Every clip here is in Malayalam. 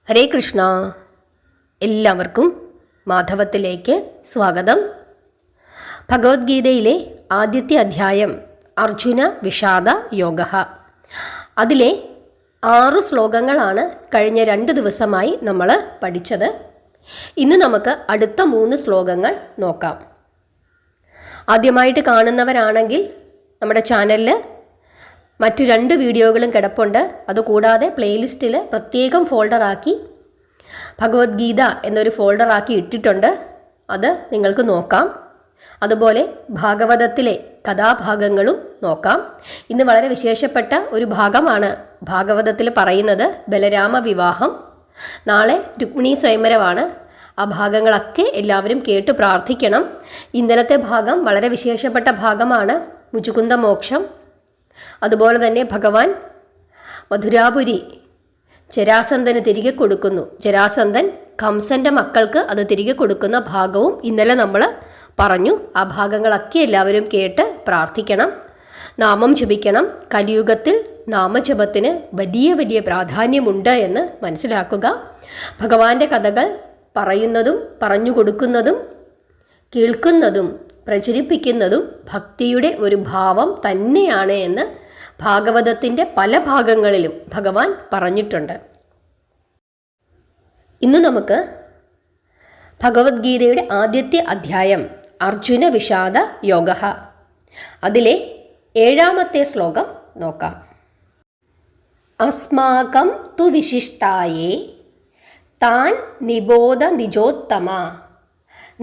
ഹരേ കൃഷ്ണ. എല്ലാവർക്കും മാധവത്തിലേക്ക് സ്വാഗതം. ഭഗവത്ഗീതയിലെ ആദ്യത്തെ അധ്യായം അർജുന വിഷാദ യോഗ. അതിലെ 6 ശ്ലോകങ്ങളാണ് കഴിഞ്ഞ 2 ദിവസമായി നമ്മൾ പഠിച്ചത്. ഇന്ന് നമുക്ക് അടുത്ത 3 ശ്ലോകങ്ങൾ നോക്കാം. ആദ്യമായിട്ട് കാണുന്നവരാണെങ്കിൽ നമ്മുടെ ചാനലിൽ മറ്റു 2 വീഡിയോകളും കിടപ്പുണ്ട്. അതുകൂടാതെ പ്ലേലിസ്റ്റിൽ പ്രത്യേകം ഫോൾഡറാക്കി ഭഗവത്ഗീത എന്നൊരു ഫോൾഡറാക്കി ഇട്ടിട്ടുണ്ട്. അത് നിങ്ങൾക്ക് നോക്കാം. അതുപോലെ ഭാഗവതത്തിലെ കഥാഭാഗങ്ങളും നോക്കാം. ഇന്ന് വളരെ വിശേഷപ്പെട്ട ഒരു ഭാഗമാണ് ഭാഗവതത്തിൽ പറയുന്നത്, ബലരാമ വിവാഹം. നാളെ രുക്മിണി സ്വയംവരമാണ്. ആ ഭാഗങ്ങളൊക്കെ എല്ലാവരും കേട്ട് പ്രാർത്ഥിക്കണം. ഇന്നലത്തെ ഭാഗം വളരെ വിശേഷപ്പെട്ട ഭാഗമാണ്, മുചുകുന്ദ മോക്ഷം. അതുപോലെ തന്നെ ഭഗവാൻ മധുരാപുരി ജരാസന്ധന് തിരികെ കൊടുക്കുന്നു. ജരാസന്ധൻ കംസൻ്റെ മക്കൾക്ക് അത് തിരികെ കൊടുക്കുന്ന ഭാഗവും ഇന്നലെ നമ്മൾ പറഞ്ഞു. ആ ഭാഗങ്ങളൊക്കെ എല്ലാവരും കേട്ട് പ്രാർത്ഥിക്കണം, നാമം ജപിക്കണം. കലിയുഗത്തിൽ നാമജപത്തിന് വലിയ വലിയ പ്രാധാന്യമുണ്ട് എന്ന് മനസ്സിലാക്കുക. ഭഗവാന്റെ കഥകൾ പറയുന്നതും പറഞ്ഞു കൊടുക്കുന്നതും കേൾക്കുന്നതും പ്രചരിപ്പിക്കുന്നതും ഭക്തിയുടെ ഒരു ഭാവം തന്നെയാണ് എന്ന് ഭാഗവതത്തിൻ്റെ പല ഭാഗങ്ങളിലും ഭഗവാൻ പറഞ്ഞിട്ടുണ്ട്. ഇന്ന് നമുക്ക് ഭഗവത്ഗീതയുടെ ആദ്യത്തെ അധ്യായം അർജുന വിഷാദ യോഗ, അതിലെ 7ാമത്തെ ശ്ലോകം നോക്കാം. അസ്മാകം തു വിശിഷ്ടായേ താൻ നിബോധ നിജോത്തമ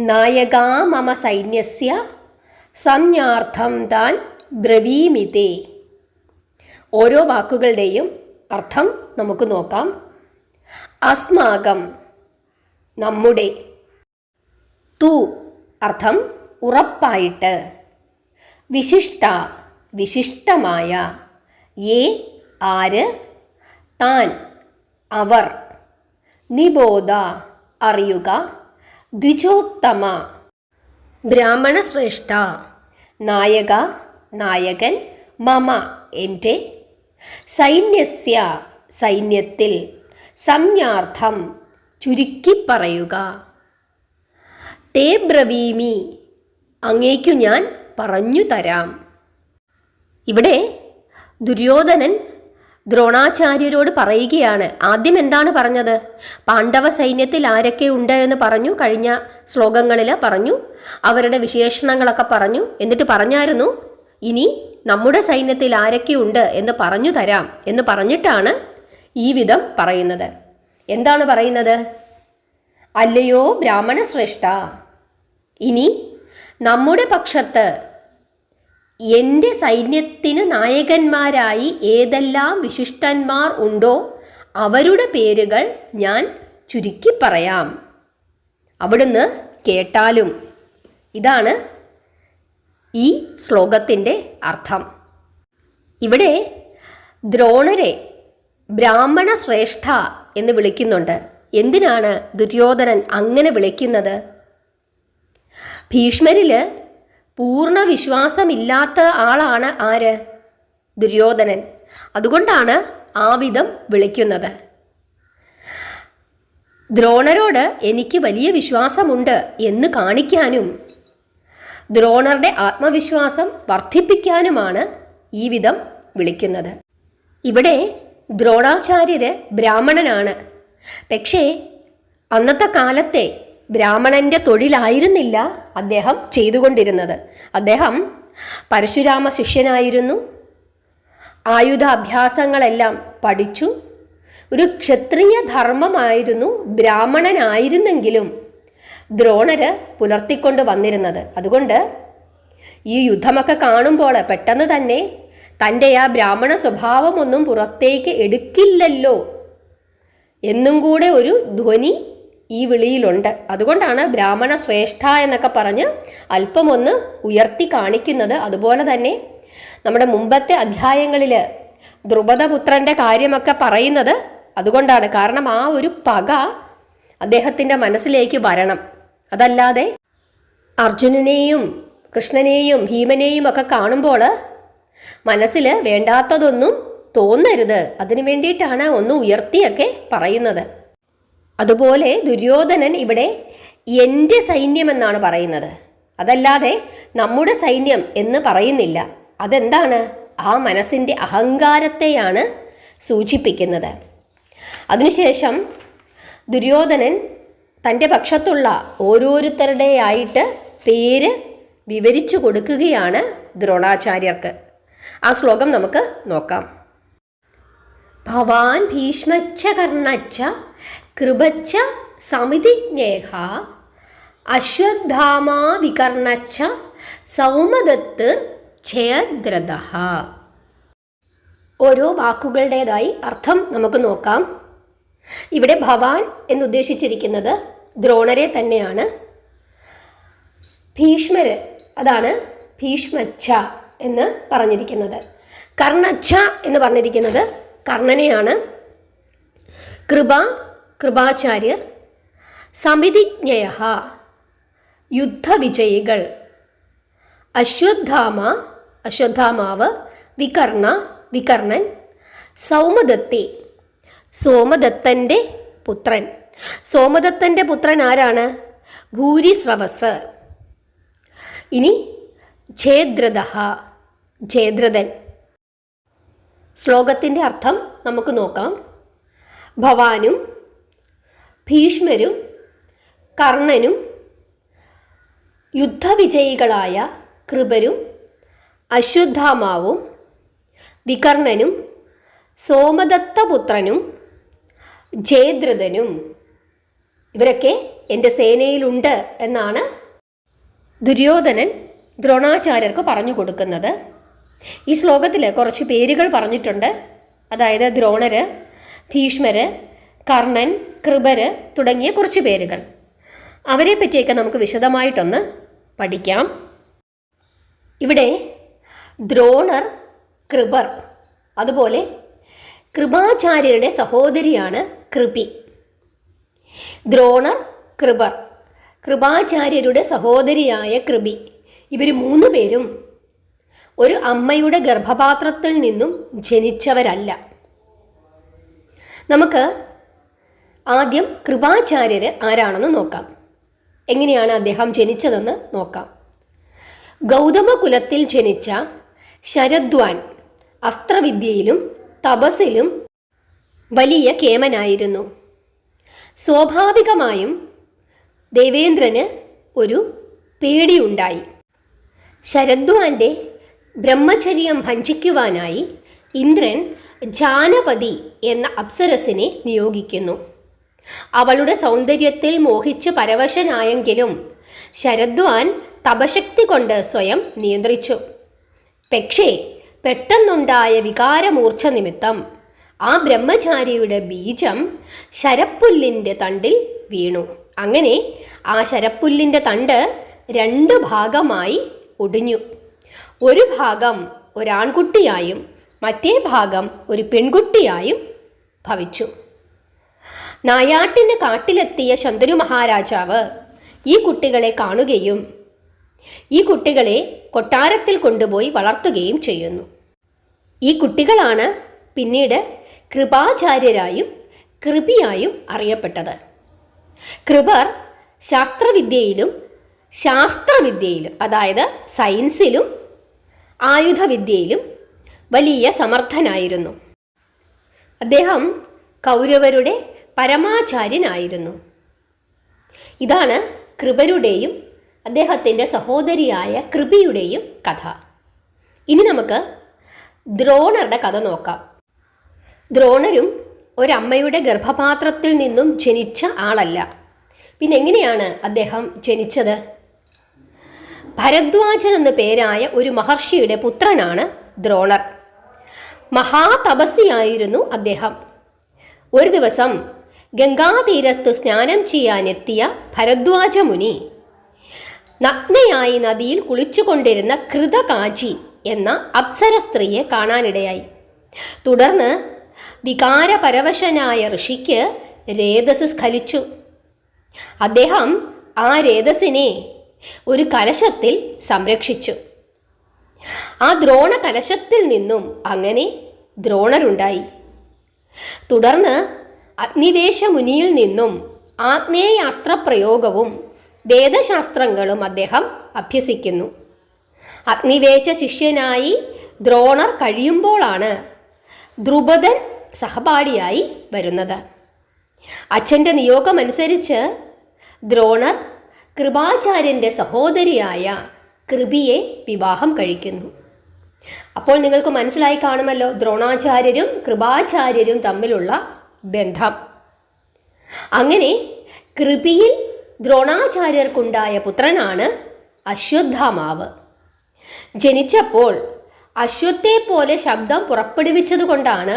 നായകാ മമ സൈന്യസ്യ സംജ്ഞാർത്ഥം താൻ ബ്രവീമിതേ. ഓരോ വാക്കുകളുടെയും അർത്ഥം നമുക്ക് നോക്കാം. അസ്മാകം നമ്മുടെ, തു അർത്ഥം ഉറപ്പായിട്ട്, വിശിഷ്ട വിശിഷ്ടമായ, യേ ആര്, താൻ അവർ, നിബോധ അറിയുക, ദ്വിജോത്തമ ബ്രാഹ്മണ ശ്രേഷ്ഠ, നായക നായകൻ, മമ എൻ്റെ, സൈന്യസ്യ സൈന്യത്തിൽ, സംജ്ഞാർത്ഥം ചുരുക്കി പറയുക, തേ ബ്രവീമി അങ്ങേക്കു ഞാൻ പറഞ്ഞു തരാം. ഇവിടെ ദുര്യോധനൻ ദ്രോണാചാര്യരോട് പറയുകയാണ്. ആദ്യം എന്താണ് പറഞ്ഞത്? പാണ്ഡവ സൈന്യത്തിൽ ആരൊക്കെ ഉണ്ട് എന്ന് പറഞ്ഞു. കഴിഞ്ഞ ശ്ലോകങ്ങളിൽ പറഞ്ഞു. അവരുടെ വിശേഷണങ്ങളൊക്കെ പറഞ്ഞു. എന്നിട്ട് പറഞ്ഞായിരുന്നു, ഇനി നമ്മുടെ സൈന്യത്തിൽ ആരൊക്കെ ഉണ്ട് എന്ന് പറഞ്ഞു തരാം എന്ന് പറഞ്ഞിട്ടാണ് ഈ വിധം പറയുന്നത്. എന്താണ് പറയുന്നത്? അല്ലയോ ബ്രാഹ്മണ ശ്രേഷ്ഠ, ഇനി നമ്മുടെ പക്ഷത്ത് എൻ്റെ സൈന്യത്തിന് നായകന്മാരായി ഏതെല്ലാം വിശിഷ്ടന്മാർ ഉണ്ടോ അവരുടെ പേരുകൾ ഞാൻ ചുരുക്കി പറയാം, അവിടുന്ന് കേട്ടാലും. ഇതാണ് ഈ ശ്ലോകത്തിൻ്റെ അർത്ഥം. ഇവിടെ ദ്രോണരെ ബ്രാഹ്മണ ശ്രേഷ്ഠ എന്ന് വിളിക്കുന്നുണ്ട്. എന്തിനാണ് ദുര്യോധനൻ അങ്ങനെ വിളിക്കുന്നത്? ഭീഷ്മരിൽ പൂർണ്ണ വിശ്വാസമില്ലാത്ത ആളാണ് ആര്? ദുര്യോധനൻ. അതുകൊണ്ടാണ് ആ വിധം വിളിക്കുന്നത്. ദ്രോണരോട് എനിക്ക് വലിയ വിശ്വാസമുണ്ട് എന്ന് കാണിക്കാനും ദ്രോണരുടെ ആത്മവിശ്വാസം വർദ്ധിപ്പിക്കാനുമാണ് ഈ വിധം വിളിക്കുന്നത്. ഇവിടെ ദ്രോണാചാര്യര് ബ്രാഹ്മണനാണ്. പക്ഷേ അന്നത്തെ കാലത്തെ ബ്രാഹ്മണന്റെ തൊഴിലായിരുന്നില്ല അദ്ദേഹം ചെയ്തുകൊണ്ടിരുന്നത്. അദ്ദേഹം പരശുരാമ ശിഷ്യനായിരുന്നു. ആയുധാഭ്യാസങ്ങളെല്ലാം പഠിച്ചു. ഒരു ക്ഷത്രിയ ധർമ്മമായിരുന്നു ബ്രാഹ്മണനായിരുന്നെങ്കിലും ദ്രോണര് പുലർത്തിക്കൊണ്ട് വന്നിരുന്നത്. അതുകൊണ്ട് ഈ യുദ്ധമൊക്കെ കാണുമ്പോൾ പെട്ടെന്ന് തന്നെ തൻ്റെ ആ ബ്രാഹ്മണ സ്വഭാവമൊന്നും പുറത്തേക്ക് എടുക്കില്ലല്ലോ എന്നും കൂടെ ഒരു ധ്വനി ഈ വിളിയിലുണ്ട്. അതുകൊണ്ടാണ് ബ്രാഹ്മണ ശ്രേഷ്ഠ എന്നൊക്കെ പറഞ്ഞ് അല്പമൊന്ന് ഉയർത്തി കാണിക്കുന്നത്. അതുപോലെ തന്നെ നമ്മുടെ മുമ്പത്തെ അധ്യായങ്ങളിൽ ദ്രുപദപുത്രൻ്റെ കാര്യമൊക്കെ പറയുന്നത് അതുകൊണ്ടാണ്. കാരണം ആ ഒരു പക അദ്ദേഹത്തിൻ്റെ മനസ്സിലേക്ക് വരണം. അതല്ലാതെ അർജുനനെയും കൃഷ്ണനെയും ഭീമനെയും ഒക്കെ കാണുമ്പോൾ മനസ്സിൽ വേണ്ടാത്തതൊന്നും തോന്നരുത്. അതിനു വേണ്ടിയിട്ടാണ് ഒന്ന് ഉയർത്തിയൊക്കെ പറയുന്നത്. അതുപോലെ ദുര്യോധനൻ ഇവിടെ എൻ്റെ സൈന്യം എന്നാണ് പറയുന്നത്, അതല്ലാതെ നമ്മുടെ സൈന്യം എന്ന് പറയുന്നില്ല. അതെന്താണ്? ആ മനസ്സിൻ്റെ അഹങ്കാരത്തെയാണ് സൂചിപ്പിക്കുന്നത്. അതിനുശേഷം ദുര്യോധനൻ തൻ്റെ പക്ഷത്തുള്ള ഓരോരുത്തരുടെയായിട്ട് പേര് വിവരിച്ചു കൊടുക്കുകയാണ് ദ്രോണാചാര്യർക്ക്. ആ ശ്ലോകം നമുക്ക് നോക്കാം. ഭവാൻ ഭീഷ്മച്ച കർണച്ച കൃപച്ച സമിതിജ്ഞേഹ അശ്വത്ഥാമാ വികർണച്ച സൗമദത്ത് ഛയദ്രഥഃ. ഓരോ വാക്കുകളുടേതായി അർത്ഥം നമുക്ക് നോക്കാം. ഇവിടെ ഭവാൻ എന്നുദ്ദേശിച്ചിരിക്കുന്നത് ദ്രോണരെ തന്നെയാണ്. ഭീഷ്മര്, അതാണ് ഭീഷ്മച്ഛ എന്ന് പറഞ്ഞിരിക്കുന്നത്. കർണച്ഛ എന്ന് പറഞ്ഞിരിക്കുന്നത് കർണനെയാണ്. കൃപാചാര്യർ, സമിതിജ്ഞയ യുദ്ധവിജയികൾ, അശ്വത്ഥാമാവ്, വികർണൻ, സൗമദത്തി സോമദത്തൻ്റെ പുത്രൻ. സോമദത്തൻ്റെ പുത്രൻ ആരാണ്? ഭൂരിസ്രവസ്. ഇനി ജയദ്രഥൻ. ശ്ലോകത്തിൻ്റെ അർത്ഥം നമുക്ക് നോക്കാം. ഭവാനും ഭീഷ്മരും കർണനും യുദ്ധവിജയികളായ കൃപരും അശ്വത്ഥാമാവും വികർണനും സോമദത്തപുത്രനും ജയദ്രഥനും ഇവരൊക്കെ എൻ്റെ സേനയിലുണ്ട് എന്നാണ് ദുര്യോധനൻ ദ്രോണാചാര്യർക്ക് പറഞ്ഞു കൊടുക്കുന്നത്. ഈ ശ്ലോകത്തിൽ കുറച്ച് പേരുകൾ പറഞ്ഞിട്ടുണ്ട്. അതായത് ദ്രോണര്, ഭീഷ്മര്, കർണൻ, കൃപര് തുടങ്ങിയ കുറച്ച് പേരുകൾ. അവരെ പറ്റിയൊക്കെ നമുക്ക് വിശദമായിട്ടൊന്ന് പഠിക്കാം. ഇവിടെ ദ്രോണർ, കൃപർ, അതുപോലെ കൃപാചാര്യരുടെ സഹോദരിയാണ് കൃപി. ദ്രോണർ, കൃപർ, കൃപാചാര്യരുടെ സഹോദരിയായ കൃപി, ഇവർ 3 പേരും ഒരു അമ്മയുടെ ഗർഭപാത്രത്തിൽ നിന്നും ജനിച്ചവരല്ല. നമുക്ക് ആദ്യം കൃപാചാര്യർ ആരാണെന്ന് നോക്കാം. എങ്ങനെയാണ് അദ്ദേഹം ജനിച്ചതെന്ന് നോക്കാം. ഗൗതമകുലത്തിൽ ജനിച്ച ശരദ്വാൻ അസ്ത്രവിദ്യയിലും തപസ്സിലും വലിയ കേമനായിരുന്നു. സ്വാഭാവികമായും ദേവേന്ദ്രന് ഒരു പേടിയുണ്ടായി. ശരദ്വാൻ്റെ ബ്രഹ്മചര്യം ഭഞ്ജിക്കുവാനായി ഇന്ദ്രൻ ജാനപതി എന്ന അപ്സരസിനെ നിയോഗിക്കുന്നു. അവളുടെ സൗന്ദര്യത്തിൽ മോഹിച്ച് പരവശനായെങ്കിലും ശരദ്വാൻ തപശക്തി കൊണ്ട് സ്വയം നിയന്ത്രിച്ചു. പക്ഷേ പെട്ടെന്നുണ്ടായ വികാരമൂർച്ഛ നിമിത്തം ആ ബ്രഹ്മചാരിയുടെ ബീജം ശരപ്പുല്ലിൻ്റെ തണ്ടിൽ വീണു. അങ്ങനെ ആ ശരപ്പുല്ലിൻ്റെ തണ്ട് 2 ഭാഗമായി ഒടിഞ്ഞു. ഒരു ഭാഗം ഒരാൺകുട്ടിയായും മറ്റേ ഭാഗം ഒരു പെൺകുട്ടിയായും ഭവിച്ചു. നായാട്ടിന് കാട്ടിലെത്തിയ ശന്തനു മഹാരാജാവ് ഈ കുട്ടികളെ കാണുകയും ഈ കുട്ടികളെ കൊട്ടാരത്തിൽ കൊണ്ടുപോയി വളർത്തുകയും ചെയ്യുന്നു. ഈ കുട്ടികളാണ് പിന്നീട് കൃപാചാര്യരായും കൃപിയായും അറിയപ്പെട്ടത്. കൃപർ ശാസ്ത്രവിദ്യയിലും അതായത് സയൻസിലും ആയുധവിദ്യയിലും വലിയ സമർത്ഥനായിരുന്നു. അദ്ദേഹം കൗരവരുടെ പരമാചാര്യനായിരുന്നു. ഇതാണ് കൃപരുടെയും അദ്ദേഹത്തിൻ്റെ സഹോദരിയായ കൃപിയുടെയും കഥ. ഇനി നമുക്ക് ദ്രോണരുടെ കഥ നോക്കാം. ദ്രോണരും ഒരമ്മയുടെ ഗർഭപാത്രത്തിൽ നിന്നും ജനിച്ച ആളല്ല. പിന്നെ എങ്ങനെയാണ് അദ്ദേഹം ജനിച്ചത്? ഭരദ്വാജൻ എന്ന പേരായ ഒരു മഹർഷിയുടെ പുത്രനാണ് ദ്രോണർ. മഹാതപസ്സിയായിരുന്നു അദ്ദേഹം. ഒരു ദിവസം ഗംഗാതീരത്ത് സ്നാനം ചെയ്യാനെത്തിയ ഭരദ്വാജ മുനി നഗ്നയായി നദിയിൽ കുളിച്ചുകൊണ്ടിരുന്ന കൃതകാചി എന്ന അപ്സര സ്ത്രീയെ കാണാനിടയായി. തുടർന്ന് വികാരപരവശനായ ഋഷിക്ക് രേതസ് സ്ഖലിച്ചു. അദ്ദേഹം ആ രേതസിനെ ഒരു കലശത്തിൽ സംരക്ഷിച്ചു. ആ ദ്രോണ കലശത്തിൽ നിന്നും അങ്ങനെ ദ്രോണരുണ്ടായി. തുടർന്ന് അഗ്നിവേശ മുനിയിൽ നിന്നും ആഗ്നേയാസ്ത്രപ്രയോഗവും വേദശാസ്ത്രങ്ങളും അദ്ദേഹം അഭ്യസിക്കുന്നു. അഗ്നിവേശ ശിഷ്യനായി ദ്രോണർ കഴിയുമ്പോഴാണ് ദ്രുപദൻ സഹപാഠിയായി വരുന്നത്. അച്ഛൻ്റെ നിയോഗമനുസരിച്ച് ദ്രോണർ കൃപാചാര്യൻ്റെ സഹോദരിയായ കൃപിയെ വിവാഹം കഴിക്കുന്നു. അപ്പോൾ നിങ്ങൾക്ക് മനസ്സിലായി കാണുമല്ലോ ദ്രോണാചാര്യരും കൃപാചാര്യരും തമ്മിലുള്ള ബന്ധം. അങ്ങനെ കൃപിയിൽ ദ്രോണാചാര്യർക്കുണ്ടായ പുത്രനാണ് അശ്വത്ഥാമാവ്. ജനിച്ചപ്പോൾ അശ്വത്തെ പോലെ ശബ്ദം പുറപ്പെടുവിച്ചതുകൊണ്ടാണ്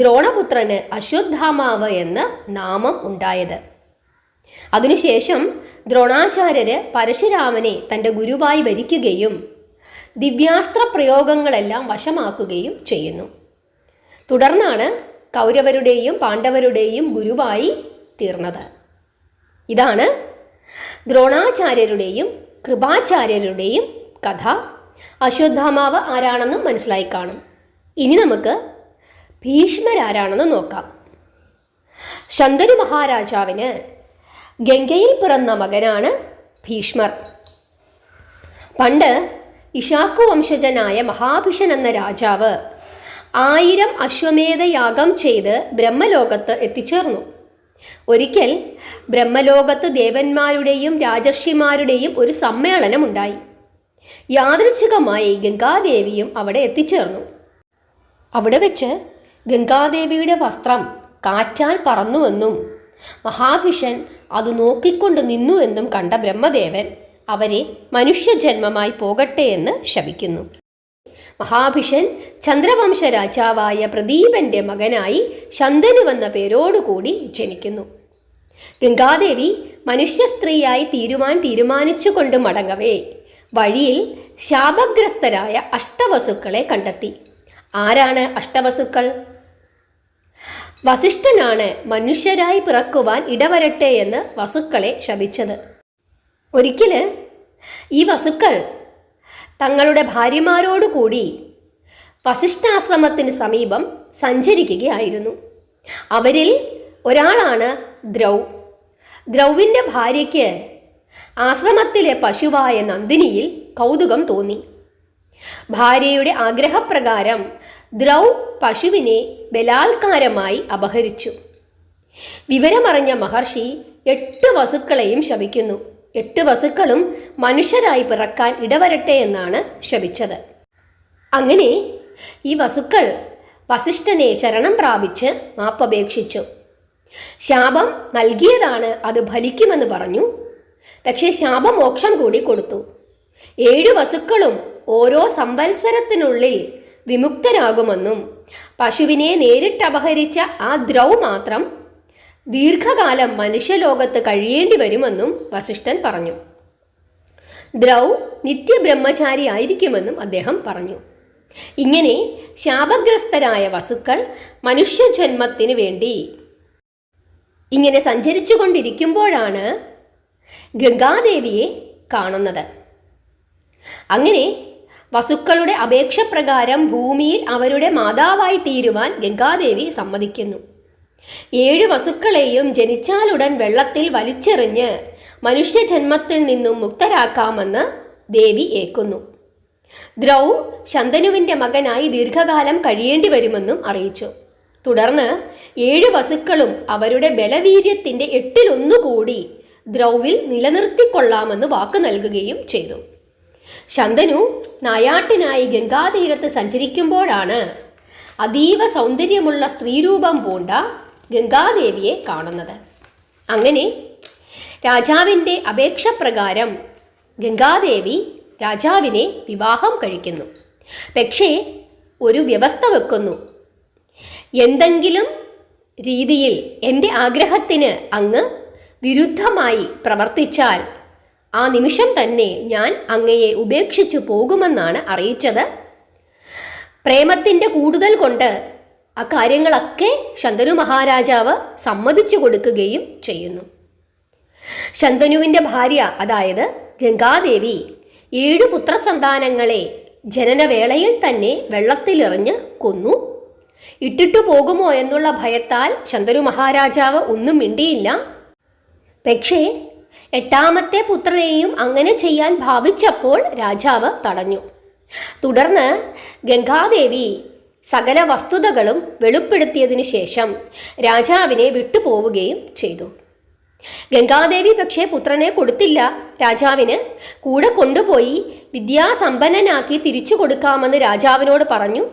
ദ്രോണപുത്രന് അശ്വത്ഥാമാവ് എന്ന് നാമം ഉണ്ടായത്. അതിനുശേഷം ദ്രോണാചാര്യര് പരശുരാമനെ തൻ്റെ ഗുരുവായി വരിക്കുകയും ദിവ്യാസ്ത്ര പ്രയോഗങ്ങളെല്ലാം വശമാക്കുകയും ചെയ്യുന്നു. തുടർന്നാണ് കൗരവരുടെയും പാണ്ഡവരുടെയും ഗുരുവായി തീർന്നത്. ഇതാണ് ദ്രോണാചാര്യരുടെയും കൃപാചാര്യരുടെയും കഥ. അശ്വത്ഥാമാവ് ആരാണെന്നും മനസ്സിലായി കാണും. ഇനി നമുക്ക് ഭീഷ്മരാരാണെന്ന് നോക്കാം. ശന്തനു മഹാരാജാവിന് ഗംഗയിൽ പിറന്ന മകനാണ് ഭീഷ്മർ. പണ്ട് ഇഷാക്കു വംശജനായ മഹാഭിഷൻ എന്ന രാജാവ് 1000 അശ്വമേധയാഗം ചെയ്ത് ബ്രഹ്മലോകത്ത് എത്തിച്ചേർന്നു. ഒരിക്കൽ ബ്രഹ്മലോകത്ത് ദേവന്മാരുടെയും രാജർഷിമാരുടെയും ഒരു സമ്മേളനം ഉണ്ടായി. യാദൃച്ഛികമായി ഗംഗാദേവിയും അവിടെ എത്തിച്ചേർന്നു. അവിടെ വെച്ച് ഗംഗാദേവിയുടെ വസ്ത്രം കാറ്റാൽ പറന്നുവെന്നും മഹാഭിഷൻ അത് നോക്കിക്കൊണ്ട് നിന്നുവെന്നും കണ്ട ബ്രഹ്മദേവൻ അവരെ മനുഷ്യജന്മമായി പോകട്ടെ എന്ന് ശപിക്കുന്നു. മഹാഭിഷൻ ചന്ദ്രവംശ രാജാവായ പ്രദീപന്റെ മകനായി ശന്തനുവെന്ന പേരോടുകൂടി ജനിക്കുന്നു. ഗംഗാദേവി മനുഷ്യ സ്ത്രീയായി തീരുമാനിച്ചുകൊണ്ട് മടങ്ങവേ വഴിയിൽ ശാപഗ്രസ്തരായ അഷ്ടവസുക്കളെ കണ്ടെത്തി. ആരാണ് അഷ്ടവസുക്കൾ? വസിഷ്ഠനാണ് മനുഷ്യരായി പിറക്കുവാൻ ഇടവരട്ടെ എന്ന് വസുക്കളെ ശപിച്ചത്. ഒരിക്കല് ഈ വസുക്കൾ തങ്ങളുടെ ഭാര്യമാരോടുകൂടി വസിഷ്ഠാശ്രമത്തിന് സമീപം സഞ്ചരിക്കുകയായിരുന്നു. അവരിൽ ഒരാളാണ് ദ്രൗവിൻ്റെ ഭാര്യയ്ക്ക് ആശ്രമത്തിലെ പശുവായ നന്ദിനിയിൽ കൗതുകം തോന്നി. ഭാര്യയുടെ ആഗ്രഹപ്രകാരം ദ്രൗ പശുവിനെ ബലാത്കാരമായി അപഹരിച്ചു. വിവരമറിഞ്ഞ മഹർഷി 8 വസുക്കളെയും ശപിക്കുന്നു. 8 വസുക്കളും മനുഷ്യരായി പിറക്കാൻ ഇടവരട്ടെ എന്നാണ് ശപിച്ചത്. അങ്ങനെ ഈ വസുക്കൾ വസിഷ്ഠനെ ശരണം പ്രാപിച്ച് മാപ്പപേക്ഷിച്ചു. ശാപം നൽകിയതാണ്, അത് ഫലിക്കുമെന്ന് പറഞ്ഞു. പക്ഷേ ശാപമോക്ഷം കൂടി കൊടുത്തു. 7 വസുക്കളും ഓരോ സംവത്സരത്തിനുള്ളിൽ വിമുക്തരാകുമെന്നും പശുവിനെ നേരിട്ട് അപഹരിച്ച ആ ദ്രൗ മാത്രം ദീർഘകാലം മനുഷ്യലോകത്ത് കഴിയേണ്ടി വരുമെന്നും വസിഷ്ഠൻ പറഞ്ഞു. ദ്രൗ നിത്യബ്രഹ്മചാരി ആയിരിക്കുമെന്നും അദ്ദേഹം പറഞ്ഞു. ഇങ്ങനെ ശാപഗ്രസ്തരായ വസുക്കൾ മനുഷ്യജന്മത്തിന് വേണ്ടി ഇങ്ങനെ സഞ്ചരിച്ചു കൊണ്ടിരിക്കുമ്പോഴാണ് ഗംഗാദേവിയെ കാണുന്നത്. അങ്ങനെ വസുക്കളുടെ അപേക്ഷ പ്രകാരം ഭൂമിയിൽ അവരുടെ മാതാവായി തീരുവാൻ ഗംഗാദേവി സമ്മതിക്കുന്നു. 7 വസുക്കളെയും ജനിച്ചാലുടൻ വെള്ളത്തിൽ വലിച്ചെറിഞ്ഞ് മനുഷ്യജന്മത്തിൽ നിന്നും മുക്തരാക്കാമെന്ന് ദേവി ഏൽക്കുന്നു. ദ്രൗ ശന്തനുവിൻ്റെ മകനായി ദീർഘകാലം കഴിയേണ്ടി വരുമെന്നും അറിയിച്ചു. തുടർന്ന് 7 വസുക്കളും അവരുടെ ബലവീര്യത്തിൻ്റെ 8-1 കൂടി ദ്രൗവിൽ നിലനിർത്തിക്കൊള്ളാമെന്ന് വാക്ക് നൽകുകയും ചെയ്തു. ശന്തനു നായാട്ടിനായി ഗംഗാതീരത്ത് സഞ്ചരിക്കുമ്പോഴാണ് അതീവ സൗന്ദര്യമുള്ള സ്ത്രീരൂപം പൂണ്ട ഗംഗാദേവിയെ കാണുന്നത്. അങ്ങനെ രാജാവിൻ്റെ അപേക്ഷ പ്രകാരം ഗംഗാദേവി രാജാവിനെ വിവാഹം കഴിക്കുന്നു. പക്ഷേ ഒരു വ്യവസ്ഥ വെക്കുന്നു. എന്തെങ്കിലും രീതിയിൽ എൻ്റെ ആഗ്രഹത്തിന് അങ്ങ് വിരുദ്ധമായി പ്രവർത്തിച്ചാൽ ആ നിമിഷം തന്നെ ഞാൻ അങ്ങയെ ഉപേക്ഷിച്ചു പോകുമെന്നാണ് അറിയിച്ചത്. പ്രേമത്തിൻ്റെ കൂടുതൽ കൊണ്ട് ആ കാര്യങ്ങളൊക്കെ ശന്തനു മഹാരാജാവ് സമ്മതിച്ചു കൊടുക്കുകയും ചെയ്യുന്നു. ശന്തനുവിൻ്റെ ഭാര്യ അതായത് ഗംഗാദേവി 7 പുത്രസന്താനങ്ങളെ ജനനവേളയിൽ തന്നെ വെള്ളത്തിലെറിഞ്ഞ് കൊന്നു. ഇട്ടിട്ടു പോകുമോ എന്നുള്ള ഭയത്താൽ ശന്തനു മഹാരാജാവ് ഒന്നും മിണ്ടിയില്ല. പക്ഷേ എട്ടാമത്തെ പുത്രനെയും അങ്ങനെ ചെയ്യാൻ ഭാവിച്ചപ്പോൾ രാജാവ് തടഞ്ഞു. തുടർന്ന് ഗംഗാദേവി സകല വസ്തുതകളും വെളിപ്പെടുത്തിയതിനു ശേഷം രാജാവിനെ വിട്ടുപോവുകയും ചെയ്തു. ഗംഗാദേവി പക്ഷേ പുത്രനെ കൊടുത്തില്ല. രാജാവിന് കൂടെ കൊണ്ടുപോയി വിദ്യാസമ്പന്നനാക്കി തിരിച്ചു കൊടുക്കാമെന്ന് രാജാവിനോട് പറഞ്ഞു.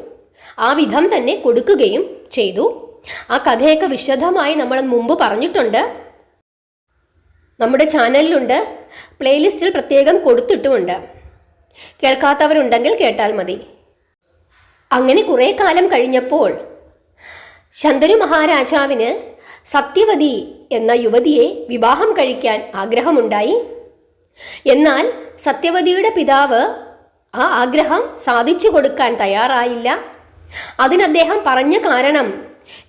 ആ വിധം തന്നെ കൊടുക്കുകയും ചെയ്തു. ആ കഥയൊക്കെ വിശദമായി നമ്മൾ മുമ്പ് പറഞ്ഞിട്ടുണ്ട്. നമ്മുടെ ചാനലിലുണ്ട്, പ്ലേലിസ്റ്റിൽ പ്രത്യേകം കൊടുത്തിട്ടുമുണ്ട്. കേൾക്കാത്തവരുണ്ടെങ്കിൽ കേട്ടാൽ മതി. അങ്ങനെ കുറേ കാലം കഴിഞ്ഞപ്പോൾ ശന്തനു മഹാരാജാവിന് സത്യവതി എന്ന യുവതിയെ വിവാഹം കഴിക്കാൻ ആഗ്രഹമുണ്ടായി. എന്നാൽ സത്യവതിയുടെ പിതാവ് ആ ആഗ്രഹം സാധിച്ചു കൊടുക്കാൻ തയ്യാറായില്ല. അതിന് അദ്ദേഹം പറഞ്ഞ കാരണം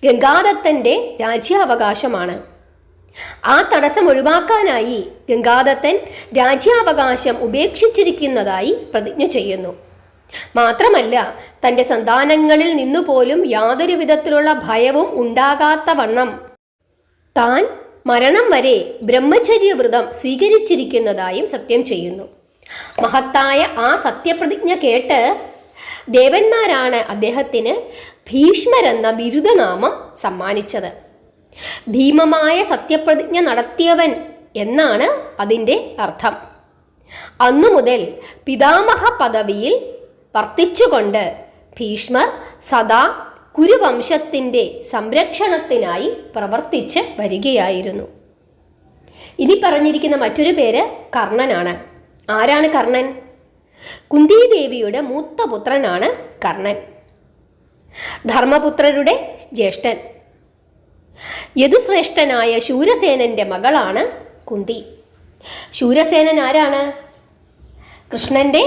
ഗംഗാദത്തൻ്റെ രാജ്യാവകാശമാണ്. ആ തടസ്സം ഒഴിവാക്കാനായി ഗംഗാദത്തൻ രാജ്യാവകാശം ഉപേക്ഷിച്ചിരിക്കുന്നതായി പ്രതിജ്ഞ ചെയ്യുന്നു. മാത്രമല്ല, തൻ്റെ സന്താനങ്ങളിൽ നിന്നുപോലും യാതൊരു വിധത്തിലുള്ള ഭയവും ഉണ്ടാകാത്ത വണ്ണം താൻ മരണം വരെ ബ്രഹ്മചര്യവ്രതം സ്വീകരിച്ചിരിക്കുന്നതായും സത്യം ചെയ്യുന്നു. മഹത്തായ ആ സത്യപ്രതിജ്ഞ കേട്ട് ദേവന്മാരാണ് അദ്ദേഹത്തിന് ഭീഷ്മരെന്ന ബിരുദനാമം സമ്മാനിച്ചത്. ഭീമമായ സത്യപ്രതിജ്ഞ നടത്തിയവൻ എന്നാണ് അതിൻ്റെ അർത്ഥം. അന്നു മുതൽ പിതാമഹ പദവിയിൽ വർത്തിച്ചുകൊണ്ട് ഭീഷ്മർ സദാ കുരുവംശത്തിൻ്റെ സംരക്ഷണത്തിനായി പ്രവർത്തിച്ച് വരികയായിരുന്നു. ഇനി പറഞ്ഞിരിക്കുന്ന മറ്റൊരു പേര് കർണനാണ്. ആരാണ് കർണൻ? കുന്തിദേവിയുടെ മൂത്ത പുത്രനാണ് കർണൻ. ധർമ്മപുത്രരുടെ ജ്യേഷ്ഠൻ. യദുശ്രേഷ്ഠനായ ശൂരസേനന്റെ മകളാണ് കുന്തി. ശൂരസേനൻ ആരാണ്? കൃഷ്ണന്റെ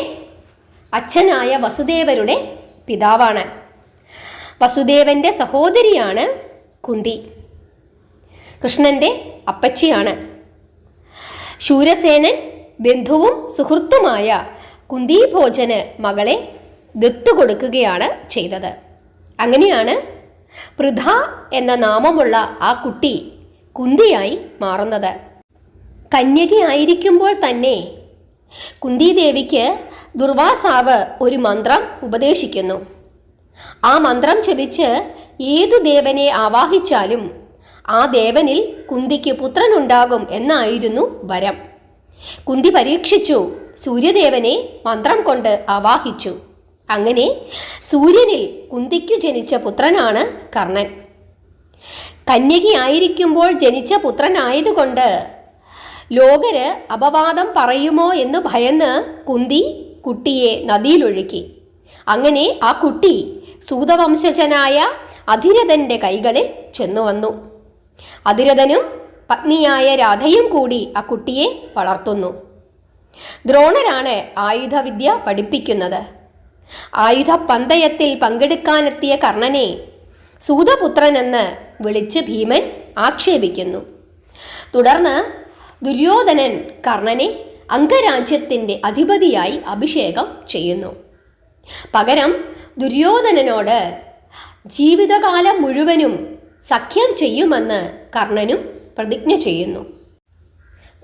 അച്ഛനായ വസുദേവരുടെ പിതാവാണ്. വസുദേവന്റെ സഹോദരിയാണ് കുന്തി. കൃഷ്ണന്റെ അപ്പച്ചിയാണ്. ശൂരസേനൻ ബന്ധുവും സുഹൃത്തുമായ കുന്തിഭോജന് മകളെ ദത്തുകൊടുക്കുകയാണ് ചെയ്തത്. അങ്ങനെയാണ് പൃഥ എന്ന നാമമുള്ള ആ കുട്ടി കുന്തിയായി മാറുന്നത്. കന്യകയായിരിക്കുമ്പോൾ തന്നെ കുന്തിദേവിക്ക് ദുർവാസാവ് ഒരു മന്ത്രം ഉപദേശിക്കുന്നു. ആ മന്ത്രം ജപിച്ച് ഏതു ദേവനെ ആവാഹിച്ചാലും ആ ദേവനിൽ കുന്തിക്ക് പുത്രനുണ്ടാകും എന്നായിരുന്നു വരം. കുന്തി പരീക്ഷിച്ചു. സൂര്യദേവനെ മന്ത്രം കൊണ്ട് ആവാഹിച്ചു. അങ്ങനെ സൂര്യനിൽ കുന്തിക്കു ജനിച്ച പുത്രനാണ് കർണൻ. കന്യകയായിരിക്കുമ്പോൾ ജനിച്ച പുത്രനായതുകൊണ്ട് ലോകര് അപവാദം പറയുമോ എന്ന് ഭയന്ന് കുന്തി കുട്ടിയെ നദിയിലൊഴുക്കി. അങ്ങനെ ആ കുട്ടി സൂതവംശജനായ അധിരഥന്റെ കൈകളിൽ ചെന്നുവന്നു. അധിരഥനും പത്നിയായ രാധയും കൂടി ആ കുട്ടിയെ വളർത്തുന്നു. ദ്രോണരാണ് ആയുധവിദ്യ പഠിപ്പിക്കുന്നത്. ആയുധപന്തയത്തിൽ പങ്കെടുക്കാനെത്തിയ കർണനെ സൂതപുത്രനെന്ന് വിളിച്ച് ഭീമൻ ആക്ഷേപിക്കുന്നു. തുടർന്ന് ദുര്യോധനൻ കർണനെ അംഗരാജ്യത്തിൻ്റെ അധിപതിയായി അഭിഷേകം ചെയ്യുന്നു. പകരം ദുര്യോധനനോട് ജീവിതകാലം മുഴുവനും സഖ്യം ചെയ്യുമെന്ന് കർണനും പ്രതിജ്ഞ ചെയ്യുന്നു.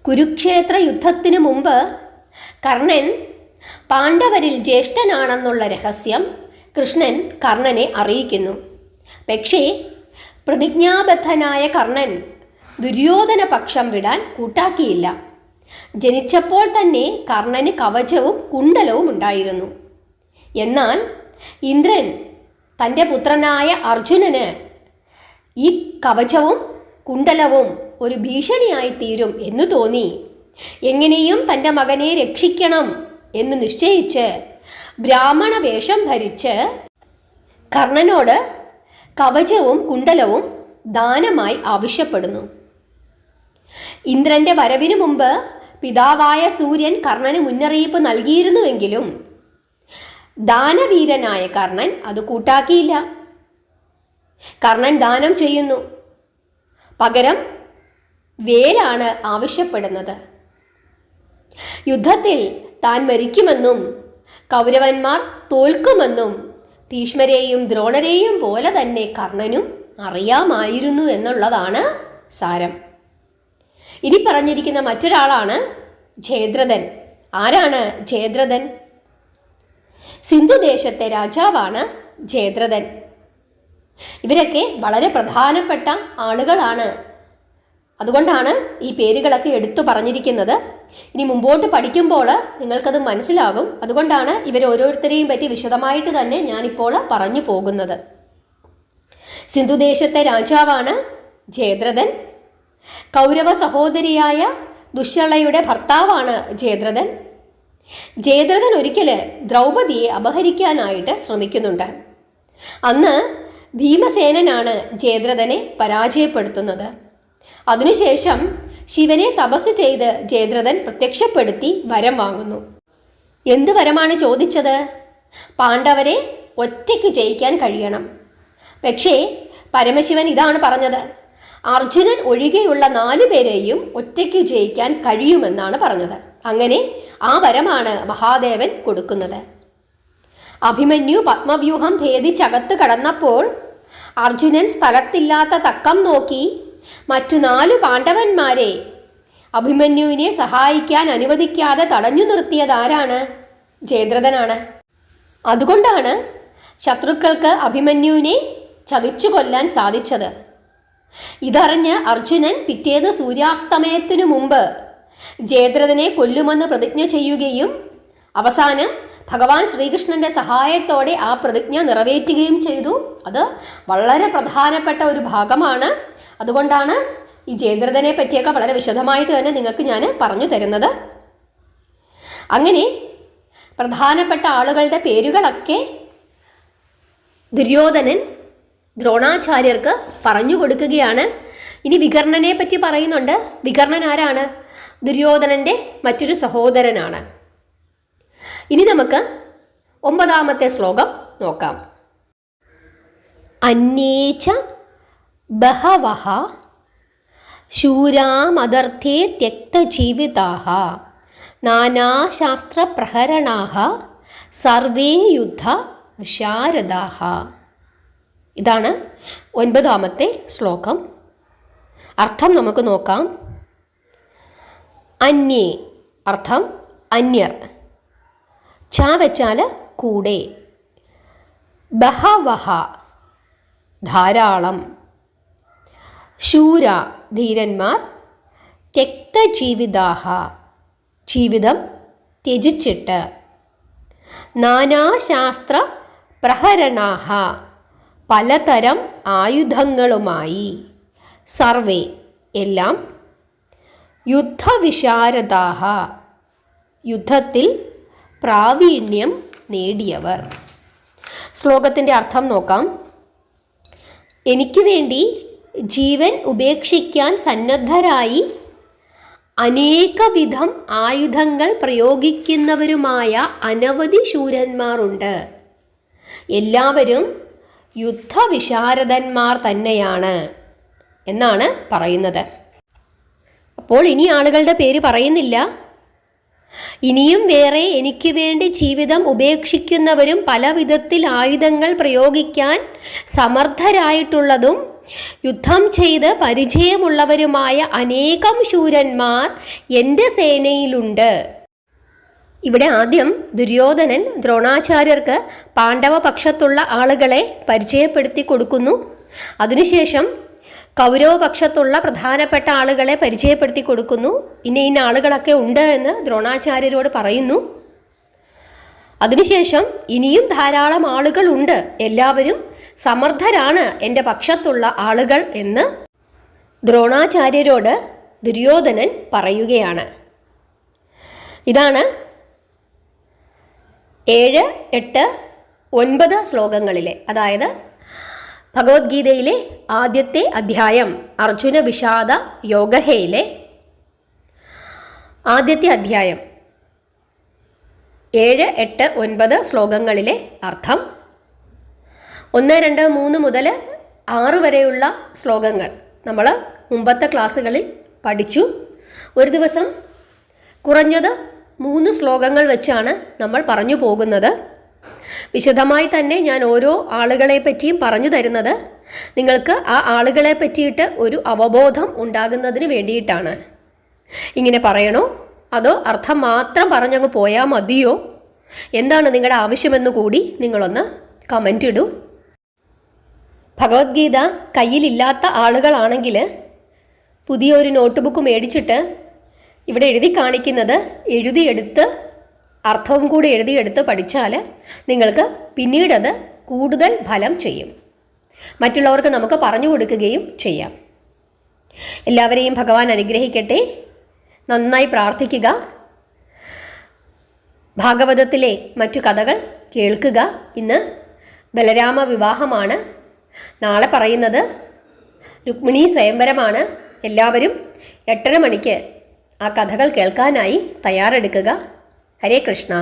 കുരുക്ഷേത്ര യുദ്ധത്തിനു മുമ്പ് കർണൻ പാണ്ഡവരിൽ ജ്യേഷ്ഠനാണെന്നുള്ള രഹസ്യം കൃഷ്ണൻ കർണനെ അറിയിക്കുന്നു. പക്ഷേ പ്രതിജ്ഞാബദ്ധനായ കർണൻ ദുര്യോധന പക്ഷം വിടാൻ കൂട്ടാക്കിയില്ല. ജനിച്ചപ്പോൾ തന്നെ കർണന് കവചവും കുണ്ടലവും ഉണ്ടായിരുന്നു. എന്നാൽ ഇന്ദ്രൻ തൻ്റെ പുത്രനായ അർജുനന് ഈ കവചവും കുണ്ടലവും ഒരു ഭീഷണിയായി തീരും എന്ന് തോന്നി എങ്ങനെയും തൻ്റെ മകനെ രക്ഷിക്കണം എന്ന് നിശ്ചയിച്ച് ബ്രാഹ്മണ വേഷം ധരിച്ച് കർണനോട് കവചവും കുണ്ടലവും ദാനമായി ആവശ്യപ്പെടുന്നു. ഇന്ദ്രന്റെ വരവിനു മുമ്പ് പിതാവായ സൂര്യൻ കർണന് മുന്നറിയിപ്പ് നൽകിയിരുന്നുവെങ്കിലും ദാനവീരനായ കർണൻ അത് കൂട്ടാക്കിയില്ല. കർണൻ ദാനം ചെയ്യുന്നു. പകരം വേലാണ് ആവശ്യപ്പെടുന്നത്. യുദ്ധത്തിൽ താൻ മരിക്കുമെന്നും കൗരവന്മാർ തോൽക്കുമെന്നും ഭീഷ്മരെയും ദ്രോണരെയും പോലെ തന്നെ കർണനും അറിയാമായിരുന്നു എന്നുള്ളതാണ് സാരം. ഇനി പറഞ്ഞിരിക്കുന്ന മറ്റൊരാളാണ് ജയദ്രഥൻ. ആരാണ് ജയദ്രഥൻ? സിന്ധുദേശത്തെ രാജാവാണ് ജയദ്രഥൻ. ഇവരൊക്കെ വളരെ പ്രധാനപ്പെട്ട ആളുകളാണ്. അതുകൊണ്ടാണ് ഈ പേരുകളൊക്കെ എടുത്തു പറഞ്ഞിരിക്കുന്നത്. ഇനി മുമ്പോട്ട് പഠിക്കുമ്പോൾ നിങ്ങൾക്കത് മനസ്സിലാകും. അതുകൊണ്ടാണ് ഇവർ ഓരോരുത്തരെയും പറ്റി വിശദമായിട്ട് തന്നെ ഞാനിപ്പോൾ പറഞ്ഞു പോകുന്നത്. സിന്ധുദേശത്തെ രാജാവാണ് ജയദ്രഥൻ. കൗരവ സഹോദരിയായ ദുശ്ശളയുടെ ഭർത്താവാണ് ജയദ്രഥൻ. ജയദ്രഥൻ ഒരിക്കൽ ദ്രൗപദിയെ അപഹരിക്കാനായിട്ട് ശ്രമിക്കുന്നുണ്ട്. അന്ന് ഭീമസേനനാണ് ജയദ്രഥനെ പരാജയപ്പെടുത്തുന്നത്. അതിനുശേഷം ശിവനെ തപസ് ചെയ്ത് ജയദ്രഥൻ പ്രത്യക്ഷപ്പെടുത്തി വരം വാങ്ങുന്നു. എന്ത് വരമാണ് ചോദിച്ചത്? പാണ്ഡവരെ ഒറ്റയ്ക്ക് ജയിക്കാൻ കഴിയണം. പക്ഷേ പരമശിവൻ ഇതാണ് പറഞ്ഞത്: അർജുനൻ ഒഴികെയുള്ള 4 പേരെയും ഒറ്റയ്ക്ക് ജയിക്കാൻ കഴിയുമെന്നാണ് പറഞ്ഞത്. അങ്ങനെ ആ വരമാണ് മഹാദേവൻ കൊടുക്കുന്നത്. അഭിമന്യു പത്മവ്യൂഹം ഭേദിച്ചകത്ത് കടന്നപ്പോൾ അർജുനൻ സ്ഥലത്തില്ലാത്ത തക്കം നോക്കി മറ്റു 4 പാണ്ഡവന്മാരെ അഭിമന്യുവിനെ സഹായിക്കാൻ അനുവദിക്കാതെ തടഞ്ഞു നിർത്തിയതാരാണ്? ജയദ്രഥനാണ്. അതുകൊണ്ടാണ് ശത്രുക്കൾക്ക് അഭിമന്യുവിനെ ചതിച്ചു കൊല്ലാൻ സാധിച്ചത്. ഇതറിഞ്ഞ് അർജുനൻ പിറ്റേന്ന് സൂര്യാസ്തമയത്തിനു മുമ്പ് ജയദ്രഥനെ കൊല്ലുമെന്ന് പ്രതിജ്ഞ ചെയ്യുകയും അവസാനം ഭഗവാൻ ശ്രീകൃഷ്ണന്റെ സഹായത്തോടെ ആ പ്രതിജ്ഞ നിറവേറ്റുകയും ചെയ്തു. അത് വളരെ പ്രധാനപ്പെട്ട ഒരു ഭാഗമാണ്. അതുകൊണ്ടാണ് ഈ ജയദ്രഥനെ പറ്റിയൊക്കെ വളരെ വിശദമായിട്ട് തന്നെ നിങ്ങൾക്ക് ഞാൻ പറഞ്ഞു തരുന്നത്. അങ്ങനെ പ്രധാനപ്പെട്ട ആളുകളുടെ പേരുകളൊക്കെ ദുര്യോധനൻ ദ്രോണാചാര്യർക്ക് പറഞ്ഞു കൊടുക്കുകയാണ്. ഇനി വികർണനെ പറ്റി പറയുന്നുണ്ട്. വികർണൻ ആരാണ്? ദുര്യോധനൻ്റെ മറ്റൊരു സഹോദരനാണ്. ഇനി നമുക്ക് 9ാമത്തെ ശ്ലോകം നോക്കാം. അന്യേച ബഹവഃ ശൂരാമദർത്ഥേ ത്യക്തജീവിതാഃ നാനാശാസ്ത്രപ്രഹരണാഃ സർവേ യുദ്ധ വിശാരദാഃ. ഇതാണ് 9ാമത്തെ ശ്ലോകം. അർത്ഥം നമുക്ക് നോക്കാം. അന്യേ അർത്ഥം അന്യർ. ച വെച്ചാൽ കൂടെ. ബഹവഃ ധാരാളം. ശൂര ധീരന്മാർ. ത്യക്തജീവിതാഃ ജീവിതം ത്യജിച്ചിട്ട്. നാനാശാസ്ത്ര പ്രഹരണാഃ പലതരം ആയുധങ്ങളുമായി. സർവേ എല്ലാം. യുദ്ധവിശാരദാഃ യുദ്ധത്തിൽ പ്രാവീണ്യം നേടിയവർ. ശ്ലോകത്തിൻ്റെ അർത്ഥം നോക്കാം. എനിക്ക് വേണ്ടി ജീവൻ ഉപേക്ഷിക്കാൻ സന്നദ്ധരായി അനേകവിധം ആയുധങ്ങൾ പ്രയോഗിക്കുന്നവരുമായ അനവധി ശൂരന്മാരുണ്ട്. എല്ലാവരും യുദ്ധവിശാരദന്മാർ തന്നെയാണ് എന്നാണ് പറയുന്നത്. അപ്പോൾ ഇനി ആളുകളുടെ പേര് പറയുന്നില്ല. ഇനിയും വേറെ എനിക്ക് വേണ്ടി ജീവിതം ഉപേക്ഷിക്കുന്നവരും പല വിധത്തിൽ ആയുധങ്ങൾ പ്രയോഗിക്കാൻ സമർത്ഥരായിട്ടുള്ളതും യുദ്ധം ചെയ്ത് പരിചയമുള്ളവരുമായ അനേകം ശൂരന്മാർ എൻ്റെ സേനയിലുണ്ട്. ഇവിടെ ആദ്യം ദുര്യോധനൻ ദ്രോണാചാര്യർക്ക് പാണ്ഡവപക്ഷത്തുള്ള ആളുകളെ പരിചയപ്പെടുത്തി കൊടുക്കുന്നു. അതിനുശേഷം കൗരവപക്ഷത്തുള്ള പ്രധാനപ്പെട്ട ആളുകളെ പരിചയപ്പെടുത്തി കൊടുക്കുന്നു. ഇന്ന ആളുകളൊക്കെ ഉണ്ട് എന്ന് ദ്രോണാചാര്യരോട് പറയുന്നു. അതിനുശേഷം ഇനിയും ധാരാളം ആളുകളുണ്ട്, എല്ലാവരും സമർത്ഥരാണ് എൻ്റെ പക്ഷത്തുള്ള ആളുകൾ എന്ന് ദ്രോണാചാര്യരോട് ദുര്യോധനൻ പറയുകയാണ്. ഇതാണ് 7, 8, 9 ശ്ലോകങ്ങളിലെ, അതായത് ഭഗവത്ഗീതയിലെ ആദ്യത്തെ അധ്യായം അർജുന വിഷാദ യോഗഹയിലെ ആദ്യത്തെ അധ്യായം 7, 8, 9 ശ്ലോകങ്ങളിലെ അർത്ഥം. 1, 2, 3 മുതൽ 6 വരെയുള്ള ശ്ലോകങ്ങൾ നമ്മൾ മുമ്പത്തെ ക്ലാസ്സുകളിൽ പഠിച്ചു. ഒരു ദിവസം കുറഞ്ഞത് 3 ശ്ലോകങ്ങൾ വെച്ചാണ് നമ്മൾ പറഞ്ഞു പോകുന്നത്. വിശദമായി തന്നെ ഞാൻ ഓരോ ആളുകളെ പറ്റിയും പറഞ്ഞു തരുന്നത് നിങ്ങൾക്ക് ആ ആളുകളെ പറ്റിയിട്ട് ഒരു അവബോധം ഉണ്ടാകുന്നതിന് വേണ്ടിയിട്ടാണ്. ഇങ്ങനെ പറയണോ അതോ അർത്ഥം മാത്രം പറഞ്ഞങ്ങ് പോയാൽ മതിയോ? എന്താണ് നിങ്ങളുടെ ആവശ്യമെന്ന് കൂടി നിങ്ങളൊന്ന് കമൻ്റ് ഇടൂ. ഭഗവത്ഗീത കയ്യിലില്ലാത്ത ആളുകളാണെങ്കിൽ പുതിയൊരു നോട്ട് ബുക്ക് മേടിച്ചിട്ട് ഇവിടെ എഴുതി കാണിക്കുന്നത് എഴുതിയെടുത്ത് അർത്ഥവും കൂടി എഴുതിയെടുത്ത് പഠിച്ചാൽ നിങ്ങൾക്ക് പിന്നീടത് കൂടുതൽ ഫലം ചെയ്യും. മറ്റുള്ളവർക്ക് നമുക്ക് പറഞ്ഞു കൊടുക്കുകയും ചെയ്യാം. എല്ലാവരെയും ഭഗവാൻ അനുഗ്രഹിക്കട്ടെ. നന്നായി പ്രാർത്ഥിക്കുക. ഭാഗവതത്തിലെ മറ്റു കഥകൾ കേൾക്കുക. ഇന്ന് ബലരാമ വിവാഹമാണ്. നാളെ പറയുന്നത് രുക്മിണി സ്വയംവരമാണ്. എല്ലാവരും 8:30 മണിക്ക് ആ കഥകൾ കേൾക്കാനായി തയ്യാറെടുക്കുക. ഹരേ കൃഷ്ണ.